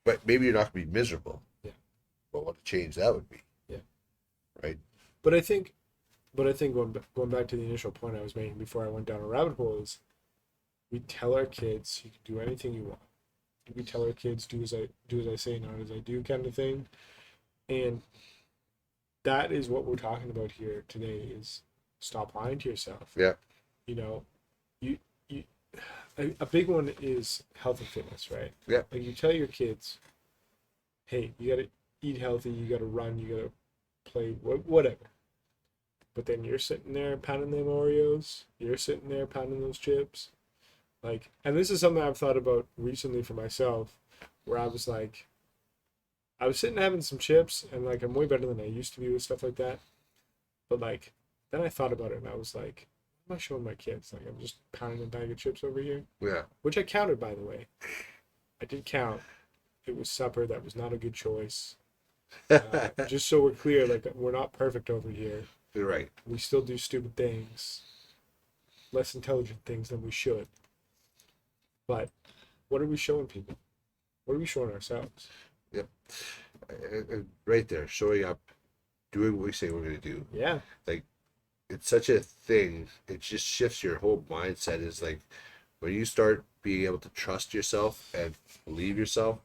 But maybe you're not going to be miserable. Yeah. But what a change that would be. Yeah. Right. But I think going back to the initial point I was making before I went down a rabbit hole is we tell our kids you can do anything you want. We tell our kids do as I say, not as I do, kind of thing. And that is what we're talking about here today: is stop lying to yourself. Yeah. You know, you a big one is health and fitness, right? Yeah. Like you tell your kids, hey, you gotta eat healthy, you gotta run, you gotta play, whatever. But then you're sitting there pounding them Oreos, you're sitting there pounding those chips. Like, and this is something I've thought about recently for myself, where I was sitting having some chips, and like I'm way better than I used to be with stuff like that. But like, then I thought about it, and I was like, what am I showing my kids? Like, I'm just pounding a bag of chips over here. Yeah. Which I counted, by the way. I did count. It was supper. That was not a good choice. Just so we're clear, like, we're not perfect over here. You're right. We still do stupid things, less intelligent things than we should. But what are we showing people? What are we showing ourselves? Yep. Right there, showing up, doing what we say we're going to do. Yeah. Like, it's such a thing. It just shifts your whole mindset. Is like when you start being able to trust yourself and believe yourself,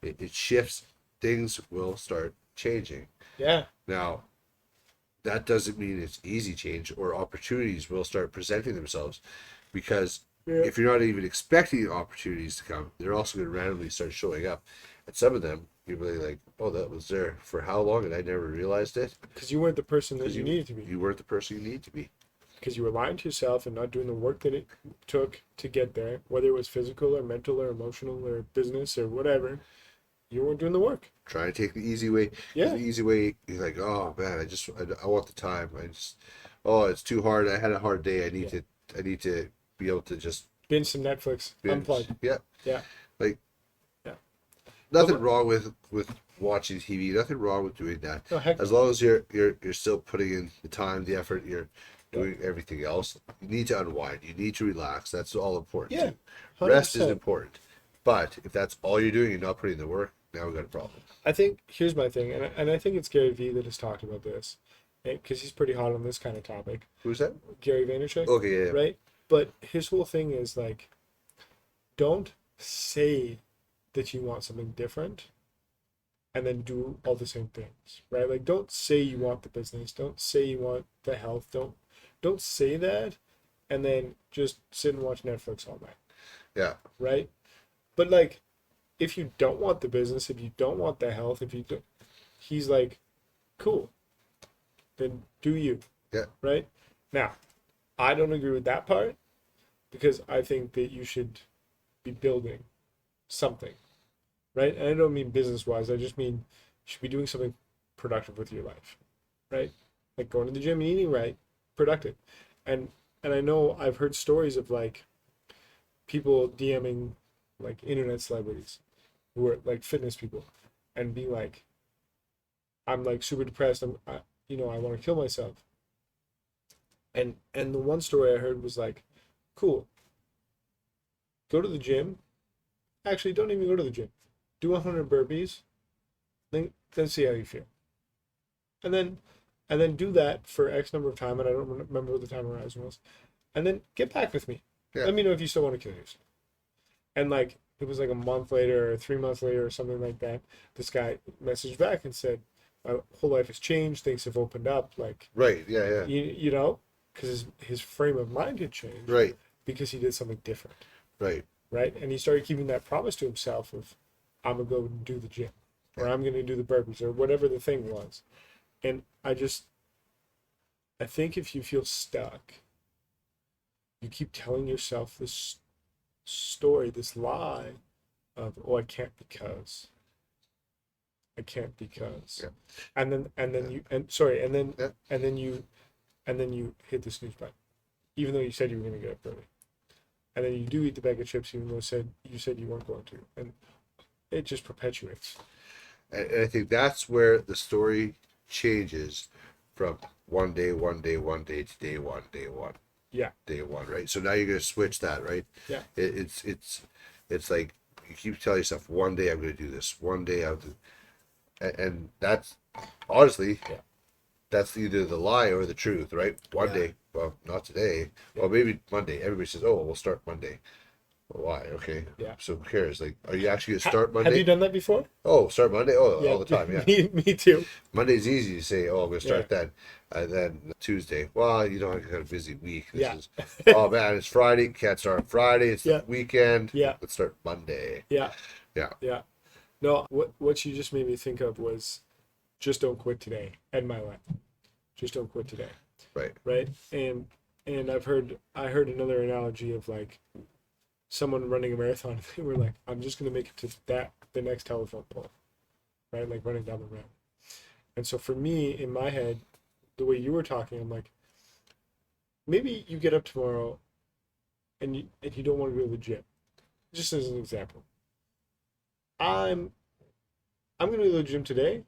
it shifts. Things will start changing. Yeah. Now, that doesn't mean it's easy change, or opportunities will start presenting themselves, because if you're not even expecting opportunities to come, they're also going to randomly start showing up. And some of them, you're really like, oh, that was there for how long and I never realized it? Because you weren't the person that you needed to be. You weren't the person you need to be. Because you were lying to yourself and not doing the work that it took to get there, whether it was physical or mental or emotional or business or whatever. You weren't doing the work. Trying to take the easy way. Yeah. The easy way, you're like, oh man, I want the time. Oh, it's too hard. I had a hard day. I need to be able to just binge some Netflix, unplug. Yeah. Yeah. Like, yeah. Nothing wrong with watching TV. Nothing wrong with doing that. No, heck as long as you're still putting in the time, the effort, you're doing everything else. You need to unwind. You need to relax. That's all important. Yeah. Too. Rest is important. But if that's all you're doing, you're not putting in the work, now we've got a problem. I think, here's my thing, and I think it's Gary Vee that has talked about this, because he's pretty hot on this kind of topic. Who's that? Gary Vaynerchuk. Okay, yeah. Right? But his whole thing is like, don't say that you want something different and then do all the same things, right? Like, don't say you want the business, don't say you want the health, don't say that and then just sit and watch Netflix all night. Yeah. Right? But like, if you don't want the business, if you don't want the health, if you don't, he's like, cool, then do you. Yeah. Right? Now, I don't agree with that part, because I think that you should be building something, right? And I don't mean business-wise. I just mean you should be doing something productive with your life, right? Like going to the gym and eating right, productive. And I know I've heard stories of like people DMing like internet celebrities who are like fitness people and be like, I'm like super depressed. I want to kill myself. And the one story I heard was like, cool, go to the gym. Actually, don't even go to the gym. Do 100 burpees, then see how you feel. And then do that for X number of time, and I don't remember what the time horizon was. And then get back with me. Yeah. Let me know if you still want to kill yourself. And like, it was like a month later or 3 months later or something like that, this guy messaged back and said, my whole life has changed, things have opened up, like, right, yeah. You know, because his frame of mind had changed, right, because he did something different, right, and he started keeping that promise to himself of, I'm gonna go and do the gym, or I'm gonna do the burpees, or whatever the thing was. And I think if you feel stuck, you keep telling yourself this story, this lie of, oh, I can't because, yeah. and then you hit the snooze button, even though you said you were going to get up early. and then you do eat the bag of chips even though you said you weren't going to, and it just perpetuates. And I think that's where the story changes from one day, to day one, Yeah, day one, right? So now you're gonna switch that, right? yeah, It's like you keep telling yourself, one day I'm gonna do this, one day I'll do, and that's honestly, yeah, that's either the lie or the truth, right? One yeah, day, well, not today. yeah, Well, maybe Monday. Everybody says, "Oh, we'll start Monday." Well, why? Okay, yeah. so who cares? Like, are you actually gonna start Have you Monday? done that before? Oh, start Monday. Oh, Yeah, all the time. Yeah, me too. Monday's easy to say. Oh, I'm gonna Yeah, start then, and then Tuesday. Well, you know, I got a busy week. This yeah, is, oh man, it's Friday. Can't start on Friday. It's the yeah, weekend. yeah, Let's start Monday. yeah, Yeah, yeah. No, what you just made me think of was just don't quit today. Ed Milet. Just don't quit today. right. Right? And I heard another analogy of like someone running a marathon. They were like, I'm just gonna make it to the next telephone pole. Right? Like running down the road. And so for me, in my head, the way you were talking, I'm like, maybe you get up tomorrow and you don't want to go to the gym. Just as an example. I'm I'm gonna go to the gym today,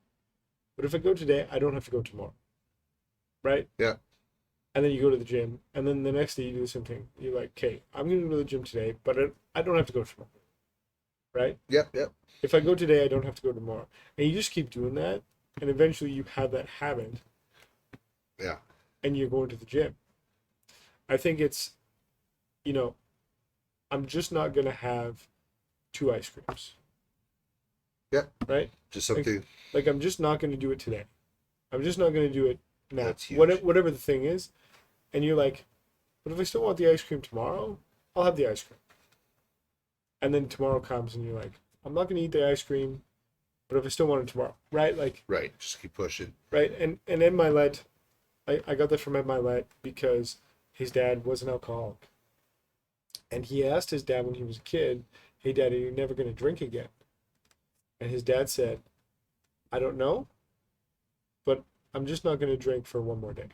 but if I go today, I don't have to go tomorrow. Right? Yeah, And then you go to the gym, and then the next day you do the same thing. You're like, okay, I'm going to go to the gym today, but I don't have to go tomorrow, right? yep, yep. If I go today, I don't have to go tomorrow. And you just keep doing that, and eventually you have that habit, Yeah, and you're going to the gym. I think it's, you know, I'm just not going to have 2 ice creams, yep. right? Just something. Like I'm just not going to do it today. I'm just not going to do it now. That's huge. Whatever the thing is. And you're like, but if I still want the ice cream tomorrow, I'll have the ice cream. And then tomorrow comes and you're like, I'm not going to eat the ice cream, but if I still want it tomorrow, right? Like, Right. Just keep pushing. right. And Ed Milet, I got that from Ed Milet because his dad was an alcoholic. And he asked his dad when he was a kid, hey, Dad, are you never going to drink again? And his dad said, I don't know, but I'm just not going to drink for one more day.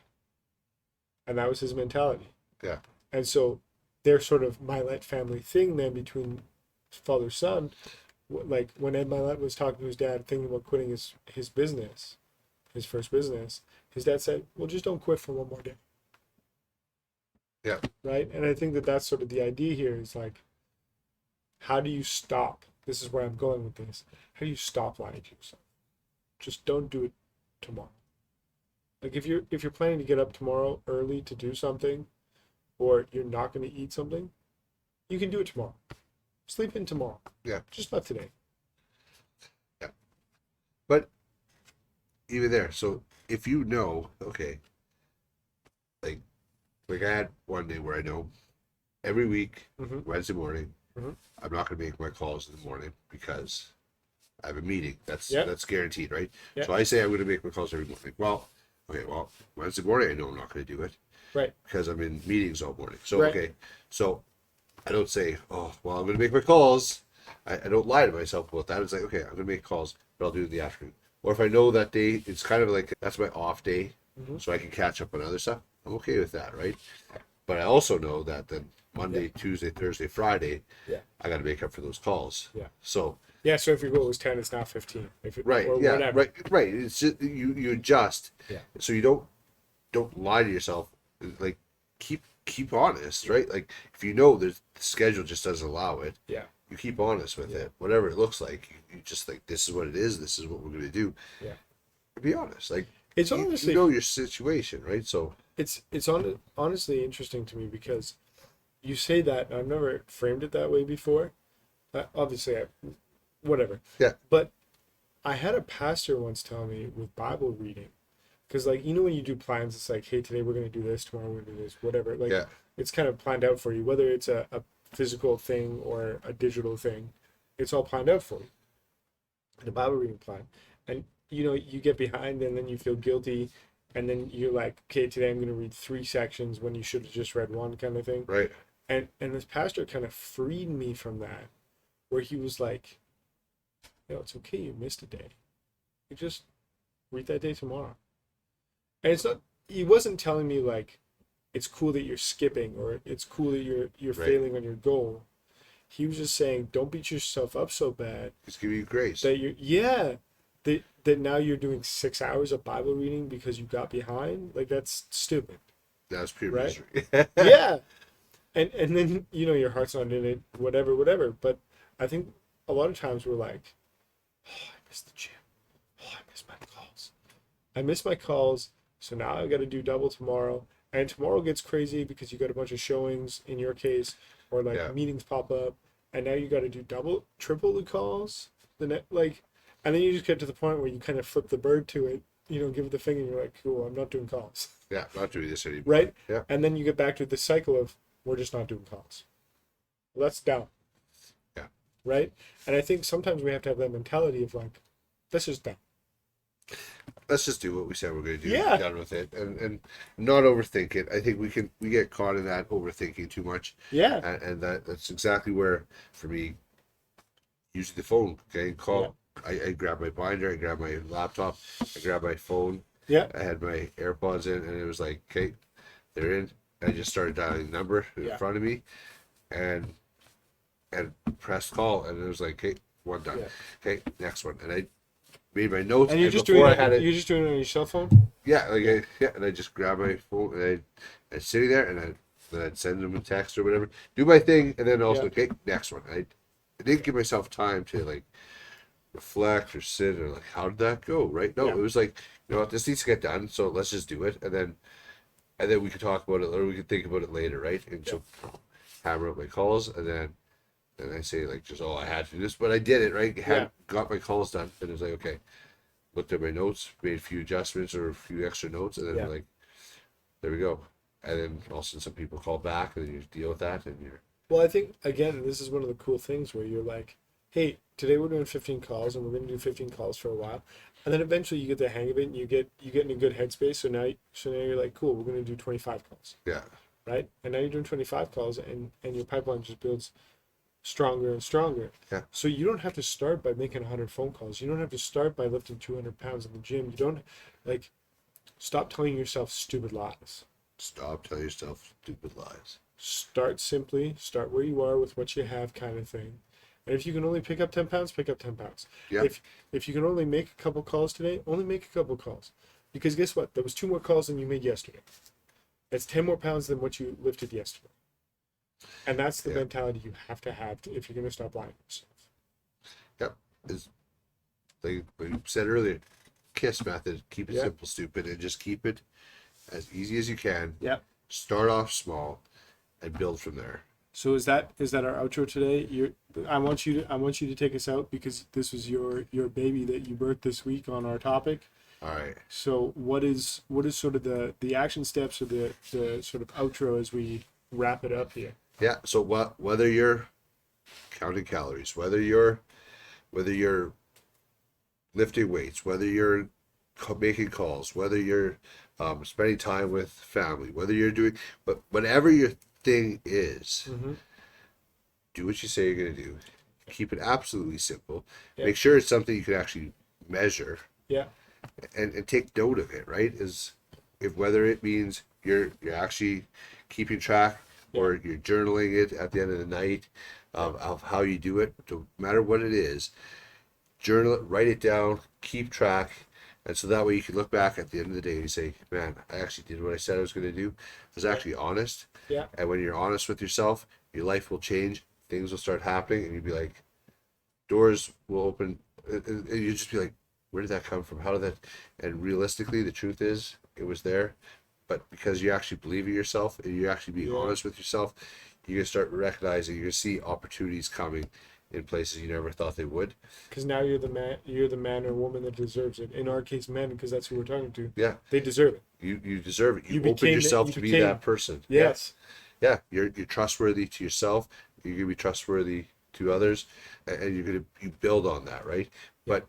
And that was his mentality. Yeah. And so their sort of Milet family thing then between father son, like when Ed Milet was talking to his dad thinking about quitting his business, his first business, his dad said, well, just don't quit for one more day. Yeah. Right? And I think that that's sort of the idea here is like, how do you stop? This is where I'm going with this. How do you stop lying to yourself? Just don't do it tomorrow. Like if you're planning to get up tomorrow early to do something, or you're not going to eat something, you can do it tomorrow. Sleep in tomorrow. Yeah. Just not today. Yeah. But even there, so if you know, okay, like I had one day where I know every week, Wednesday morning, I'm not going to make my calls in the morning because I have a meeting. That's guaranteed, right? Yeah. So I say I'm going to make my calls every morning. Well, okay, Wednesday morning I know I'm not going to do it. Right. Because I'm in meetings all morning. So, Right. okay, so I don't say, oh, well, I'm going to make my calls. I don't lie to myself about that. It's like, okay, I'm going to make calls, but I'll do it in the afternoon. Or if I know that day, it's kind of like, that's my off day, so I can catch up on other stuff. I'm okay with that, right? But I also know that then Monday, Tuesday, Thursday, Friday, I got to make up for those calls. Yeah. So, yeah. So if your goal was 10, it's now 15. right. Or Yeah. whatever. Right. It's just, you adjust. Yeah. So you don't lie to yourself. Like keep honest, right? Like if you know the schedule just doesn't allow it, you keep honest with it. Whatever it looks like, you just like, this is what it is. This is what we're going to do. Yeah. Be honest. Like It's you honestly know your situation, right? So it's honestly interesting to me because you say that, and I've never framed it that way before. Obviously, whatever. Yeah. But I had a pastor once tell me with Bible reading, because like when you do plans, it's like, hey, today we're going to do this, tomorrow we're going to do this, whatever. Like it's kind of planned out for you, whether it's a physical thing or a digital thing. It's all planned out for you. The Bible reading plan, and you get behind, and then you feel guilty. And then you're like, okay, today I'm going to read 3 sections when you should have just read 1, kind of thing. right. And this pastor kind of freed me from that, where he was like, it's okay, you missed a day. You just read that day tomorrow. And it's not, he wasn't telling me like, it's cool that you're skipping, or it's cool that you're Right. failing on your goal. He was just saying, don't beat yourself up so bad Just give you grace. that that now you're doing 6 hours of Bible reading because you got behind. Like, that's stupid. That's pure Right? misery. Yeah. And then, your heart's not in it, whatever. But I think a lot of times we're like, oh, I missed the gym. Oh, I missed my calls. I missed my calls, so now I got to do double tomorrow. And tomorrow gets crazy because you got a bunch of showings in your case, or like Yeah. meetings pop up, and now you got to do double, triple the calls. And then you just get to the point where you kind of flip the bird to it, give it the finger, and you're like, cool, I'm not doing calls. Yeah, not doing this anymore. Right? Yeah. And then you get back to the cycle of, we're just not doing calls. Well, that's down. Yeah. Right? And I think sometimes we have to have that mentality of like, that's just down. Let's just do what we said we're going to do. Yeah. Done with it, and not overthink it. I think we get caught in that overthinking too much. Yeah. And that's exactly where, for me, using the phone. Okay, call. I grab my binder. I grab my laptop. I grab my phone. Yeah. I had my AirPods in, and it was like, okay, they're in. I just started dialing the number in front of me, and pressed call, and it was like, okay, one done. Yeah. Okay, next one, and I made my notes. And you're just before doing I had it. it. You're just doing it on your cell phone. Yeah, and I just grab my phone, and I'd sitting there, and then I'd send them a text or whatever, do my thing, and then also, okay, next one. I didn't give myself time to like reflect or sit or like, how did that go? Right? No, it was like, you know what, this needs to get done, so let's just do it, and then we could talk about it, or we could think about it later, right? And so hammer out my calls, and then I say like, just I had to do this, but I did it, right? Got my calls done, and it was like, okay, looked at my notes, made a few adjustments or a few extra notes, and then like, there we go. And then also some people call back, and then you deal with that, and you're. Well, I think again, this is one of the cool things where you're like, hey, today we're doing 15 calls, and we're going to do 15 calls for a while, and then eventually you get the hang of it, and you get in a good headspace. So now you're like, cool, we're going to do 25 calls. Yeah. Right, and now you're doing 25 calls, and your pipeline just builds stronger and stronger. Yeah. So you don't have to start by making 100 phone calls. You don't have to start by lifting 200 pounds in the gym. You don't stop telling yourself stupid lies. Stop telling yourself stupid lies. Start simply. Start where you are with what you have, kind of thing. And if you can only pick up 10 pounds, pick up 10 pounds. Yeah. If you can only make a couple calls today, only make a couple calls. Because guess what? There was 2 more calls than you made yesterday. That's 10 more pounds than what you lifted yesterday. And that's the mentality you have to have if you're going to stop lying to yourself. Yep. It's like we said earlier, KISS method. Keep it simple, stupid, and just keep it as easy as you can. Yeah. Start off small and build from there. So is that our outro today? I want you to take us out because this was your baby that you birthed this week on our topic. All right. So what is sort of the action steps or the sort of outro as we wrap it up here? Yeah. So whether you're counting calories, whether you're lifting weights, whether you're making calls, whether you're spending time with family, whether you're doing, but whatever your thing is, do what you say you're going to do. Keep it absolutely simple. Yeah. Make sure it's something you can actually measure. Yeah. And take note of it, right? Whether it means you're actually keeping track or you're journaling it at the end of the night of how you do it, no matter what it is, journal it, write it down, keep track, and so that way you can look back at the end of the day and you say, man, I actually did what I said I was going to do. I was actually honest. Yeah. And when you're honest with yourself, your life will change, things will start happening, and you'll be like, doors will open, and you just be like, where did that come from? How did that? And realistically, the truth is, it was there. But because you actually believe in yourself and you actually be honest with yourself, you're going to start recognizing, you're going to see opportunities coming in places you never thought they would. Because now you're the man or woman that deserves it. In our case, men, because that's who we're talking to. Yeah. They deserve it. You deserve it. You open yourself to be that person. Yes. Yeah. You're trustworthy to yourself. You're going to be trustworthy to others, and you build on that, right? But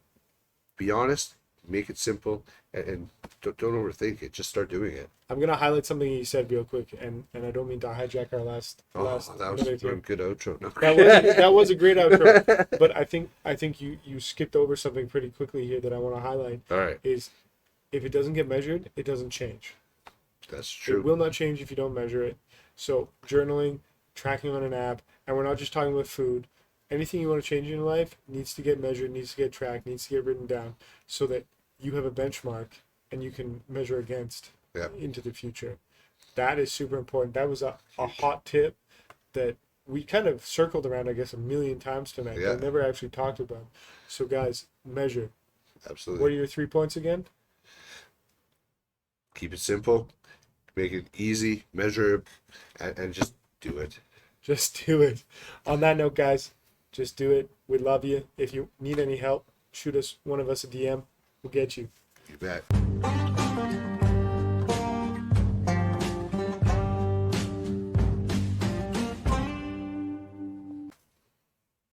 be honest, make it simple, and don't overthink it. Just start doing it. I'm gonna highlight something you said real quick, and I don't mean to hijack our last. That was a good outro. No. That was a great outro, but I think you skipped over something pretty quickly here that I want to highlight. All right. Is if it doesn't get measured, it doesn't change. That's true. It will not change if you don't measure it. So journaling, tracking on an app, and we're not just talking about food. Anything you want to change in your life needs to get measured, needs to get tracked, needs to get written down so that you have a benchmark and you can measure against into the future. That is super important. That was a hot tip that we kind of circled around, I guess, a million times tonight, but never actually talked about. So guys, measure. Absolutely. What are your 3 points again? Keep it simple, make it easy, measure, and just do it. Just do it. On that note, guys, just do it. We love you. If you need any help, shoot us, one of us, a DM. We'll get you. You bet.